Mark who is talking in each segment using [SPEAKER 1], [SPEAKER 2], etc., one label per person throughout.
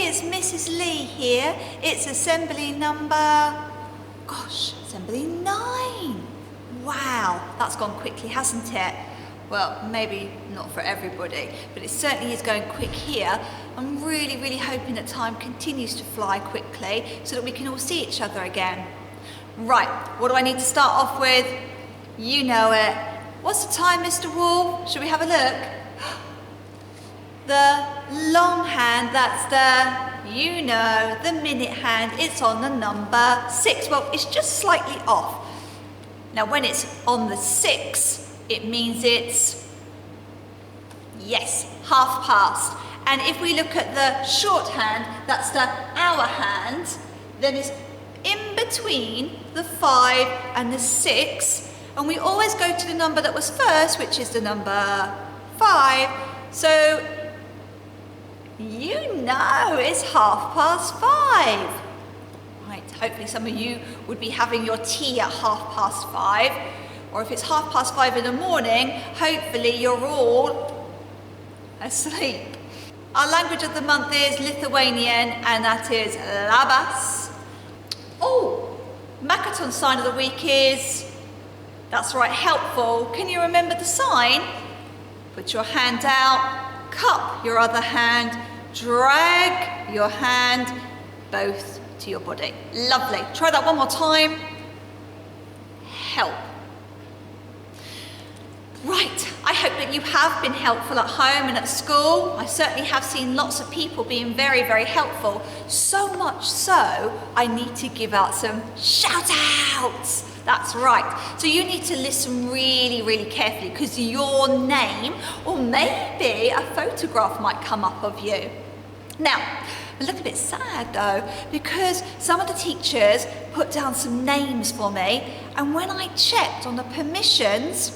[SPEAKER 1] it's Mrs. Lee here. It's assembly number, assembly 9. Wow, that's gone quickly, hasn't it? Well, maybe not for everybody, but it certainly is going quick here. I'm really, really hoping that time continues to fly quickly so that we can all see each other again. Right, what do I need to start off with? You know it. What's the time, Mr. Wolf? Should we have a look? The long hand, that's the minute hand. It's on the number 6. Well, it's just slightly off. Now, when it's on the 6, it means it's, yes, past. And if we look at the shorthand, that's the hour hand, then it's in between the 5 and the 6. And we always go to the number that was first, which is the number 5. So, you know it's 5:30. Right, hopefully some of you would be having your tea at 5:30. Or if it's 5:30 in the morning, hopefully you're all asleep. Our language of the month is Lithuanian, and that is labas. Oh, Makaton sign of the week is, that's right, helpful. Can you remember the sign? Put your hand out, cup your other hand, drag your hand both to your body. Lovely. Try that one more time. Help. Right, I hope that you have been helpful at home and at school. I certainly have seen lots of people being very, very helpful. So much so, I need to give out some shout outs. That's right. So you need to listen really, really carefully because your name or maybe a photograph might come up of you. Now, a little bit sad though, because some of the teachers put down some names for me, and when I checked on the permissions,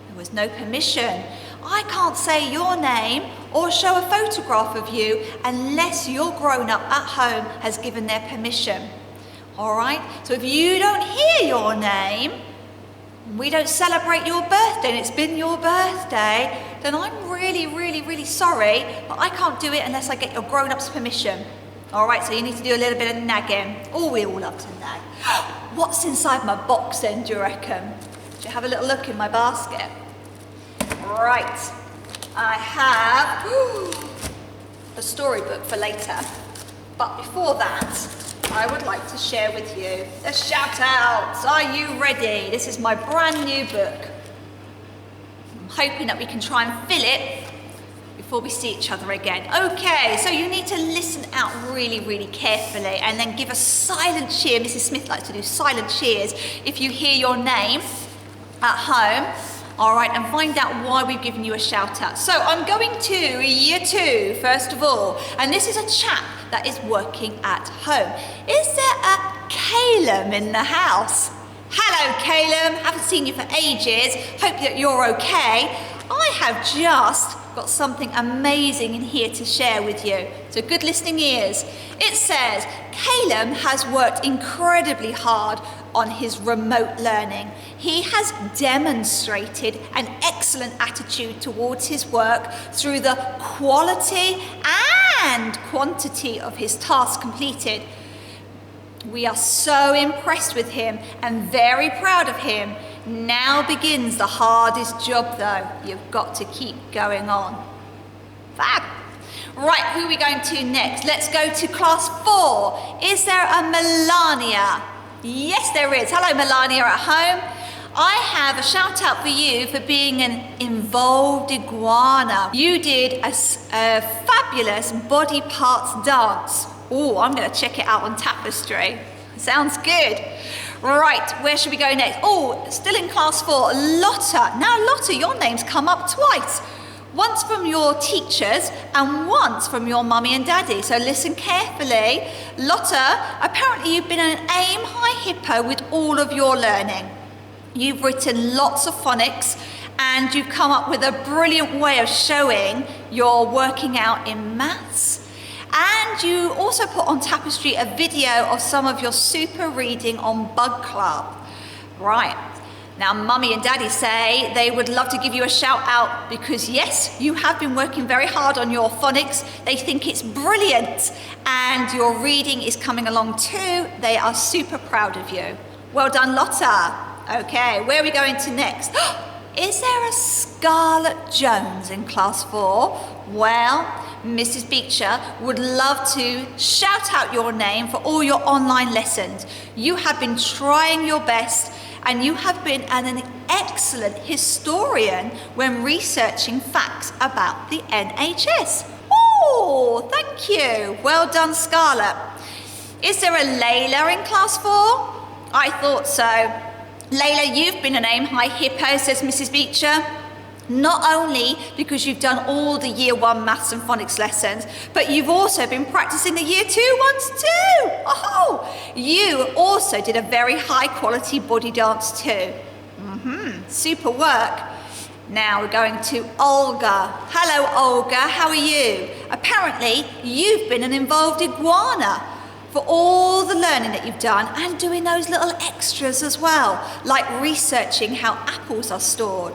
[SPEAKER 1] there was no permission. I can't say your name or show a photograph of you unless your grown-up at home has given their permission. All right, so if you don't hear your name, we don't celebrate your birthday and it's been your birthday, then I'm really, really, really sorry, but I can't do it unless I get your grown-up's permission. All right, so you need to do a little bit of nagging. Oh, we all love to nag. What's inside my box then, do you reckon? Do you have a little look in my basket? Right, I have a storybook for later, but before that, I would like to share with you the shout outs. Are you ready? This is my brand new book. I'm hoping that we can try and fill it before we see each other again. Okay, so you need to listen out really, really carefully and then give a silent cheer. Mrs. Smith likes to do silent cheers if you hear your name at home. All right, and find out why we've given you a shout out. So I'm going to year 2, first of all, and this is a chap that is working at home. Is there a Calum in the house? Hello, Calum. Haven't seen you for ages. Hope that you're okay. I have just got something amazing in here to share with you. So good listening ears. It says, Calum has worked incredibly hard on his remote learning. He has demonstrated an excellent attitude towards his work through the quality and quantity of his tasks completed. We are so impressed with him and very proud of him. Now begins the hardest job though. You've got to keep going on. Fab. Right, who are we going to next? Let's go to class 4. Is there a Melania? Yes, there is. Hello, Melania at home. I have a shout out for you for being an involved iguana. You did a fabulous body parts dance. Oh, I'm going to check it out on Tapestry. Sounds good. Right, where should we go next? Oh, still in class 4, Lotta. Now, Lotta, your name's come up twice. Once from your teachers and once from your mummy and daddy. So listen carefully. Lotta, apparently you've been an aim high hippo with all of your learning. You've written lots of phonics and you've come up with a brilliant way of showing your working out in maths. And you also put on Tapestry a video of some of your super reading on Bug Club. Right. Now, Mummy and Daddy say they would love to give you a shout out because yes, you have been working very hard on your phonics. They think it's brilliant and your reading is coming along too. They are super proud of you. Well done, Lotta. Okay, where are we going to next? Is there a Scarlett Jones in class 4? Well, Mrs. Beecher would love to shout out your name for all your online lessons. You have been trying your best and you have been an excellent historian when researching facts about the NHS. Oh, thank you. Well done, Scarlett. Is there a Layla in class 4? I thought so. Layla, you've been an Aim High Hippo, says Mrs. Beecher. Not only because you've done all the Year 1 maths and phonics lessons, but you've also been practicing the Year 2 ones too. Oh, you also did a very high quality body dance too. Super work. Now we're going to Olga. Hello, Olga, how are you? Apparently, you've been an involved iguana for all the learning that you've done and doing those little extras as well, like researching how apples are stored.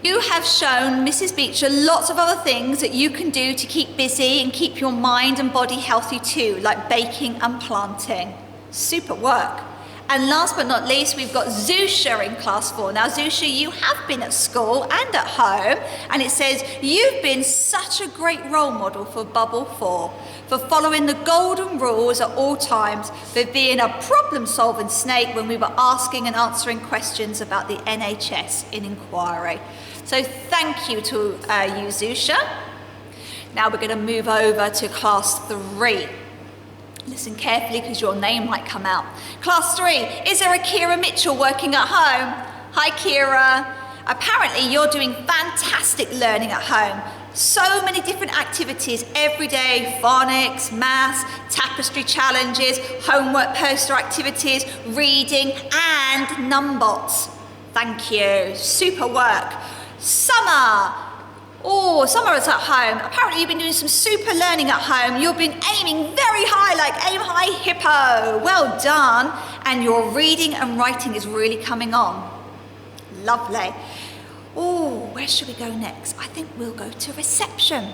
[SPEAKER 1] You have shown Mrs. Beecher lots of other things that you can do to keep busy and keep your mind and body healthy too, like baking and planting. Super work. And last but not least, we've got Zusha in class 4. Now, Zusha, you have been at school and at home, and it says you've been such a great role model for Bubble 4, for following the golden rules at all times, for being a problem-solving snake when we were asking and answering questions about the NHS in inquiry. So thank you to you, Zusha. Now we're going to move over to class 3. Listen carefully because your name might come out. Class 3, is there a Kira Mitchell working at home? Hi, Kira. Apparently you're doing fantastic learning at home. So many different activities every day, phonics, maths, tapestry challenges, homework poster activities, reading and numbots. Thank you, super work. Summer. Oh, Summer is at home. Apparently you've been doing some super learning at home. You've been aiming very high like Aim High Hippo. Well done. And your reading and writing is really coming on. Lovely. Oh, where should we go next? I think we'll go to reception.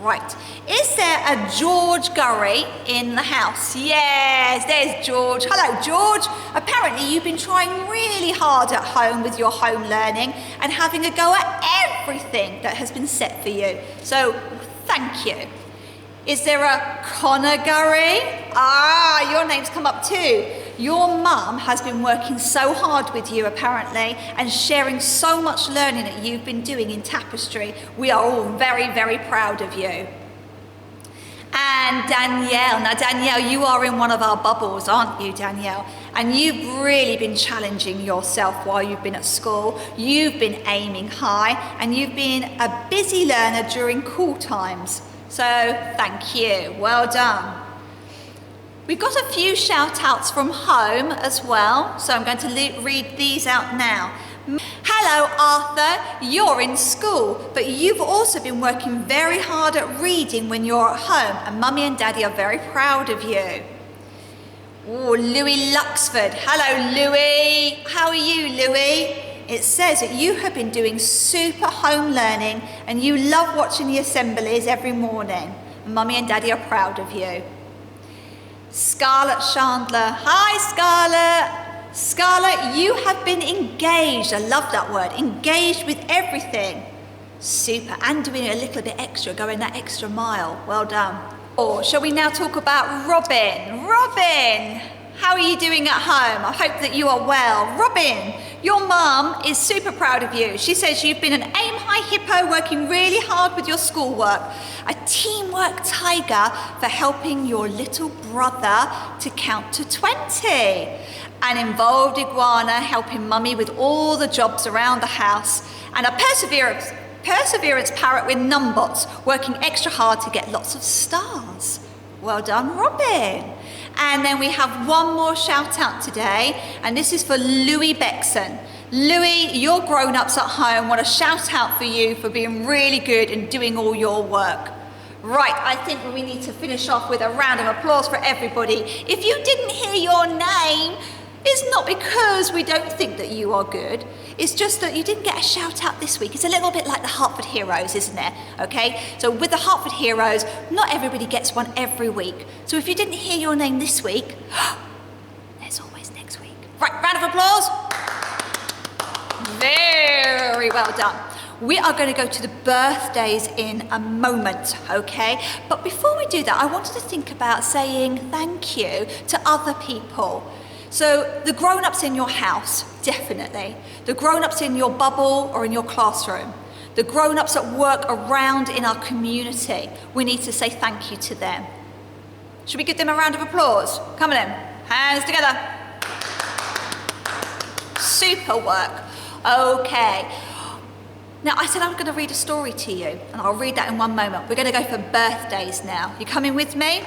[SPEAKER 1] Right. Is there a George Gurry in the house? Yes, there's George. Hello, George. Apparently you've been trying really hard at home with your home learning and having a go at everything that has been set for you. So, thank you. Is there a Connor Gurry? Ah, your name's come up too. Your mum has been working so hard with you apparently and sharing so much learning that you've been doing in tapestry. We are all very, very proud of you. And Danielle. Now Danielle, you are in one of our bubbles, aren't you, Danielle? And you've really been challenging yourself while you've been at school. You've been aiming high and you've been a busy learner during call times. So thank you, well done. We've got a few shout outs from home as well, so I'm going to read these out now. Hello Arthur, you're in school, but you've also been working very hard at reading when you're at home, and Mummy and Daddy are very proud of you. Oh, Louis Luxford. Hello Louis, how are you Louis? It says that you have been doing super home learning and you love watching the assemblies every morning. Mummy and Daddy are proud of you. Scarlett Chandler. Hi Scarlett. Scarlett, you have been engaged. I love that word. Engaged with everything. Super. And doing a little bit extra, going that extra mile. Well done. Or shall we now talk about Robin? Robin, how are you doing at home? I hope that you are well. Robin, your mum is super proud of you. She says you've been an Aim High Hippo working really hard with your schoolwork, a teamwork tiger for helping your little brother to count to 20, an involved iguana helping Mummy with all the jobs around the house, and a perseverance parrot with numbots working extra hard to get lots of stars. Well done, Robin. And then we have one more shout out today, and this is for Louis Bexon. Louis, your grown-ups at home want a shout out for you for being really good and doing all your work. Right, I think we need to finish off with a round of applause for everybody. If you didn't hear your name It's not because we don't think that you are good. It's just that you didn't get a shout out this week. It's a little bit like the Hartford Heroes, isn't it? Okay, so with the Hartford Heroes, not everybody gets one every week. So if you didn't hear your name this week, there's always next week. Right, round of applause. Very well done. We are going to go to the birthdays in a moment, okay? But before we do that, I wanted to think about saying thank you to other people. So the grown-ups in your house, definitely. The grown-ups in your bubble or in your classroom. The grown-ups that work around in our community. We need to say thank you to them. Should we give them a round of applause? Come on in, hands together. Super work. Okay. Now, I said I'm going to read a story to you, and I'll read that in one moment. We're going to go for birthdays now. You coming with me?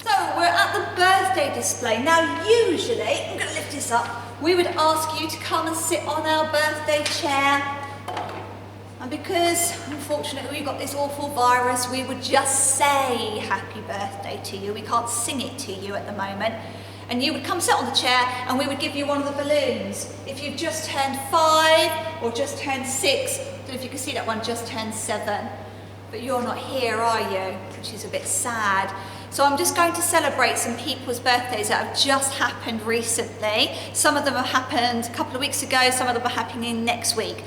[SPEAKER 1] So, we're at the birthday display. Now, usually, I'm going to lift this up, we would ask you to come and sit on our birthday chair. And because, unfortunately, we've got this awful virus, we would just say happy birthday to you. We can't sing it to you at the moment. And you would come sit on the chair and we would give you one of the balloons. If you've just turned 5 or just turned 6, I don't know if you can see that one, just turned 7. But you're not here, are you? Which is a bit sad. So I'm just going to celebrate some people's birthdays that have just happened recently. Some of them have happened a couple of weeks ago, some of them are happening next week.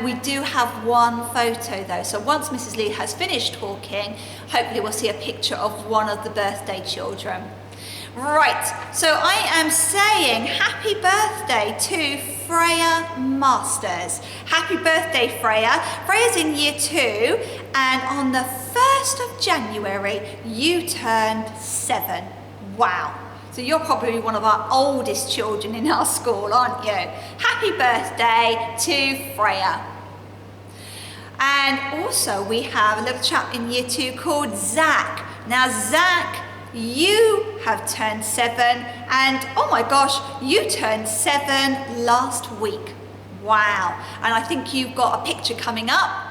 [SPEAKER 1] We do have one photo though, so once Mrs. Lee has finished talking, hopefully we'll see a picture of one of the birthday children. Right, so I am saying happy birthday to Freya Masters. Happy birthday, Freya. Freya's in year 2, and on the 1st of January, you turned 7. Wow. So you're probably one of our oldest children in our school, aren't you? Happy birthday to Freya. And also we have a little chap in year 2 called Zach. Now Zach, you have turned 7, and oh my gosh, you turned 7 last week. Wow. And I think you've got a picture coming up.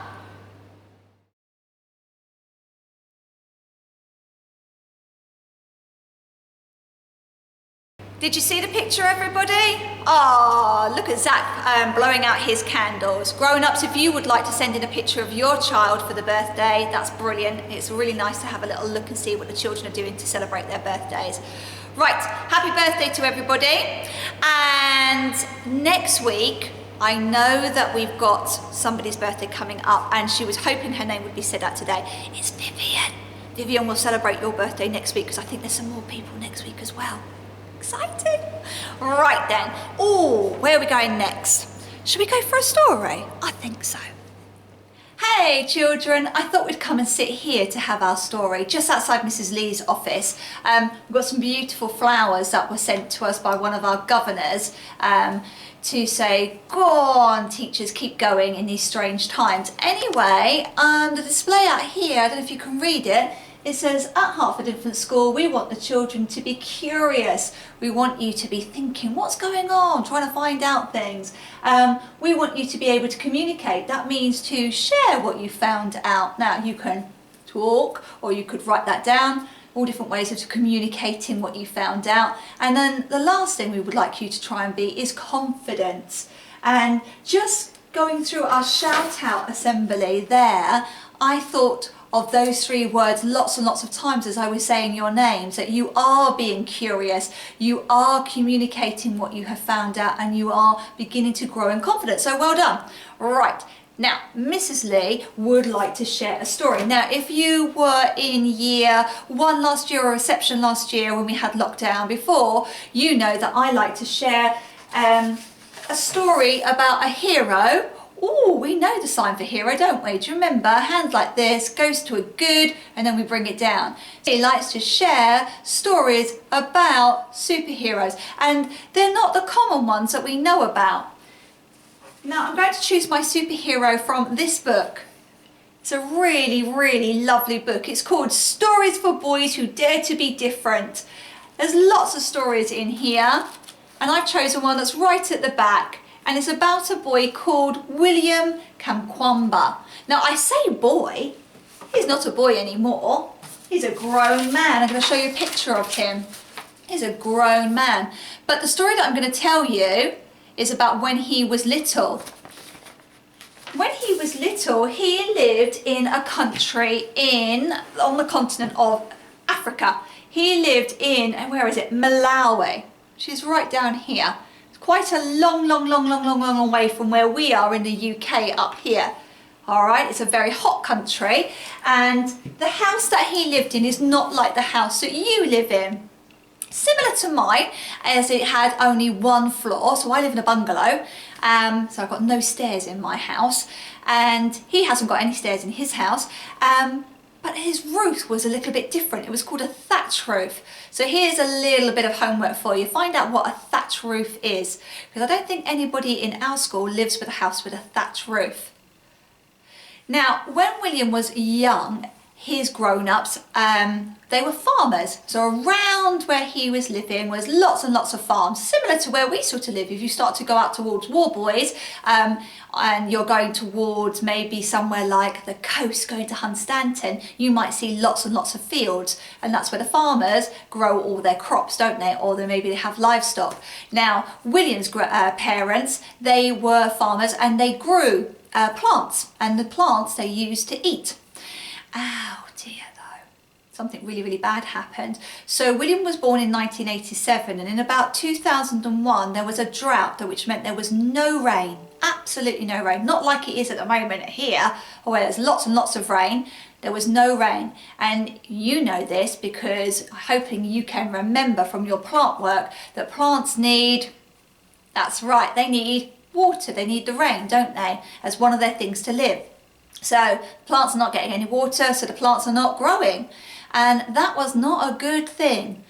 [SPEAKER 1] Did you see the picture, everybody? Oh, look at Zach blowing out his candles. Grown-ups, if you would like to send in a picture of your child for the birthday, that's brilliant. It's really nice to have a little look and see what the children are doing to celebrate their birthdays. Right, happy birthday to everybody. And next week, I know that we've got somebody's birthday coming up, and she was hoping her name would be said out today. It's Vivian. Vivian will celebrate your birthday next week, because I think there's some more people next week as well. Exciting. Right then. Oh, where are we going next? Should we go for a story? I think so. Hey children, I thought we'd come and sit here to have our story just outside Mrs. Lee's office. We've got some beautiful flowers that were sent to us by one of our governors to say, go on teachers, keep going in these strange times. Anyway, the display out here, I don't know if you can read it, it says, at Hartford Infant School, we want the children to be curious. We want you to be thinking, what's going on? Trying to find out things. We want you to be able to communicate. That means to share what you found out. Now, you can talk, or you could write that down. All different ways of communicating what you found out. And then the last thing we would like you to try and be is confident. And just going through our shout out assembly there, I thought of those 3 words lots and lots of times as I was saying your names, that you are being curious, you are communicating what you have found out, and you are beginning to grow in confidence. So well done. Right, now Mrs. Lee would like to share a story. Now if you were in year 1 last year or reception last year when we had lockdown before, you know that I like to share a story about a hero. Oh, we know the sign for hero, don't we? Do you remember? Hand like this, goes to a good, and then we bring it down. He likes to share stories about superheroes, and they're not the common ones that we know about. Now, I'm going to choose my superhero from this book. It's a really, really lovely book. It's called Stories for Boys Who Dare to Be Different. There's lots of stories in here, and I've chosen one that's right at the back. And it's about a boy called William Kamkwamba. Now I say boy, he's not a boy anymore. He's a grown man. I'm going to show you a picture of him. He's a grown man. But the story that I'm going to tell you is about when he was little. When he was little, he lived in a country on the continent of Africa. He lived in, where is it? Malawi, which is right down here. It's quite a long way from where we are in the UK up here. All right, it's a very hot country, and the house that he lived in is not like the house that you live in. Similar to mine, as it had only one floor, so I live in a bungalow, so I've got no stairs in my house, and he hasn't got any stairs in his house, but his roof was a little bit different. It was called a thatch roof. So here's a little bit of homework for you. Find out what a thatch roof is, because I don't think anybody in our school lives with a house with a thatch roof. Now, when William was young, his grown-ups, they were farmers. So around where he was living was lots and lots of farms, similar to where we sort of live. If you start to go out towards Warboys, and you're going towards maybe somewhere like the coast, going to Hunstanton, you might see lots and lots of fields, and that's where the farmers grow all their crops, don't they? Or maybe they have livestock. Now, William's parents, they were farmers, and they grew plants, and the plants they used to eat. Oh dear though, something really bad happened. So William was born in 1987, and in about 2001 there was a drought, which meant there was no rain, absolutely no rain, not like it is at the moment here where there's lots and lots of rain. There was no rain, and you know this because I'm hoping you can remember from your plant work that plants need, that's right, they need water, they need the rain, don't they, as one of their things to live. So plants are not getting any water, so the plants are not growing. And that was not a good thing,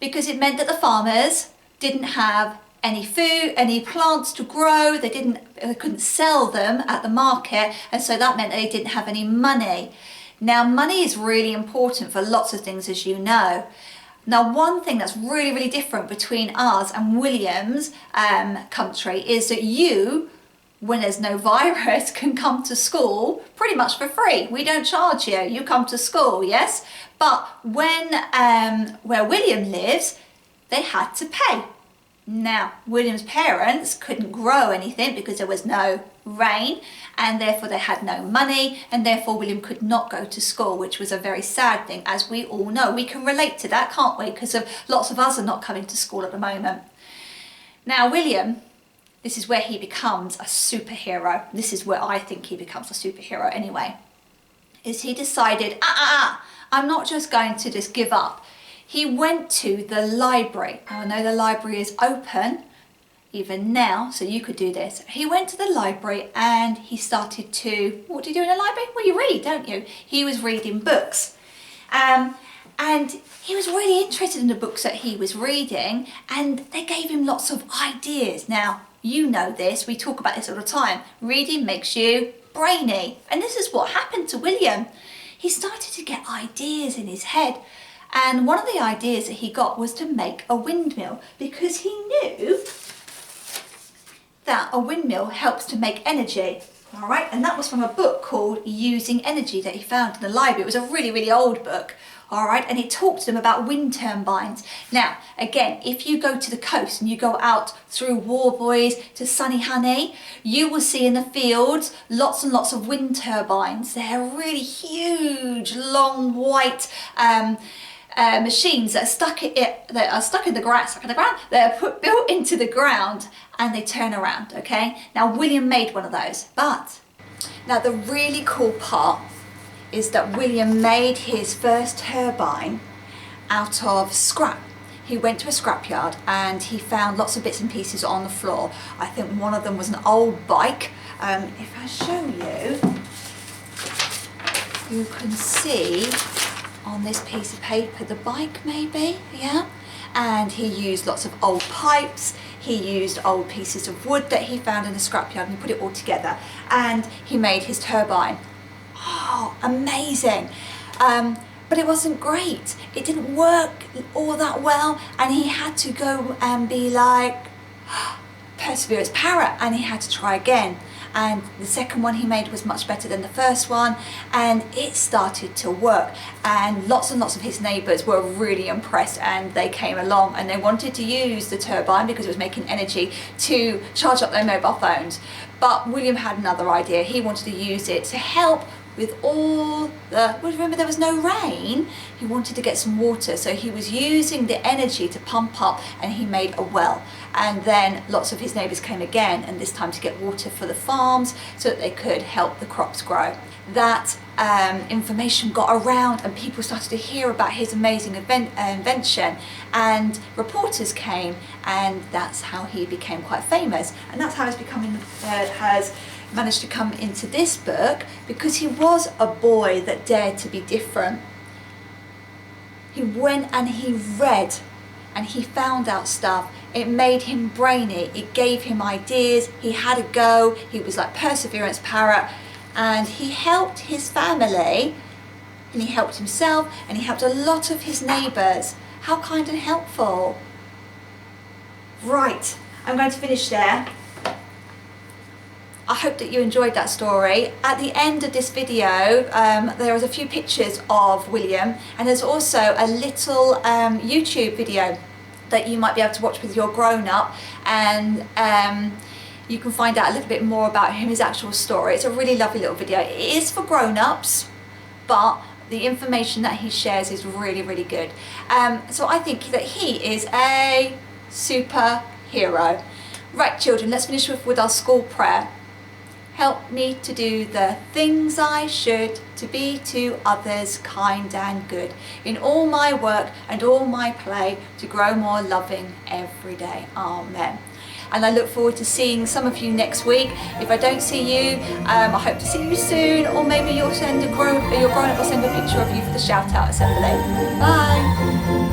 [SPEAKER 1] because it meant that the farmers didn't have any food, any plants to grow. They couldn't sell them at the market, and so that meant they didn't have any money. Now, money is really important for lots of things, as you know. Now, one thing that's really different between us and William's country is that you, when there's no virus, can come to school pretty much for free. We don't charge you. You come to school, yes? But when where William lives, they had to pay. Now, William's parents couldn't grow anything because there was no rain, and therefore they had no money, and therefore William could not go to school, which was a very sad thing, as we all know. We can relate to that, can't we? Because lots of us are not coming to school at the moment. Now, William, this is where he becomes a superhero. This is where I think he becomes a superhero anyway. Is he decided, I'm not just going to just give up. He went to the library. Now, I know the library is open even now, so you could do this. He went to the library and he started to, what do you do in a library? Well, you read, don't you? He was reading books. And he was really interested in the books that he was reading, and they gave him lots of ideas. Now, you know this, we talk about this all the time. Reading makes you brainy. And this is what happened to William. He started to get ideas in his head. And one of the ideas that he got was to make a windmill, because he knew that a windmill helps to make energy. All right, and that was from a book called Using Energy that he found in the library. It was a really old book. All right, and it talked to them about wind turbines. Now, again, if you go to the coast and you go out through Warboys to Sunny Honey, you will see in the fields lots and lots of wind turbines. They're really huge, long, white machines that are stuck in the ground. They're built into the ground, and they turn around. Okay. Now, William made one of those, but now the really cool part is that William made his first turbine out of scrap. He went to a scrapyard and he found lots of bits and pieces on the floor. I think one of them was an old bike. If I show you, you can see on this piece of paper the bike, maybe, yeah? And he used lots of old pipes. He used old pieces of wood that he found in the scrapyard, and he put it all together, and he made his turbine. Oh, amazing. But it wasn't great. It didn't work all that well, and he had to go and be like, perseverance parrot, and he had to try again. And the second one he made was much better than the first one, and it started to work. And lots of his neighbours were really impressed, and they came along and they wanted to use the turbine because it was making energy to charge up their mobile phones. But William had another idea. He wanted to use it to help with all the, well, remember there was no rain, he wanted to get some water, so he was using the energy to pump up, and he made a well. And then lots of his neighbours came again, and this time to get water for the farms so that they could help the crops grow. That information got around, and people started to hear about his amazing invention, and reporters came, and that's how he became quite famous. And that's how has managed to come into this book, because he was a boy that dared to be different. He went and he read, and he found out stuff. It made him brainy, it gave him ideas, he had a go, he was like perseverance parrot, and he helped his family, and he helped himself, and he helped a lot of his neighbours. How kind and helpful. Right, I'm going to finish there. I hope that you enjoyed that story. At the end of this video, there is a few pictures of William, and there's also a little YouTube video that you might be able to watch with your grown-up, and you can find out a little bit more about him, his actual story. It's a really lovely little video. It is for grown-ups, but the information that he shares is really, really good. So I think that he is a superhero. Right, children, let's finish with our school prayer. Help me to do the things I should, to be to others kind and good, in all my work and all my play, to grow more loving every day. Amen. And I look forward to seeing some of you next week. If I don't see you, I hope to see you soon, or maybe you'll send your grown-up will send a picture of you for the shout-out assembly. Bye.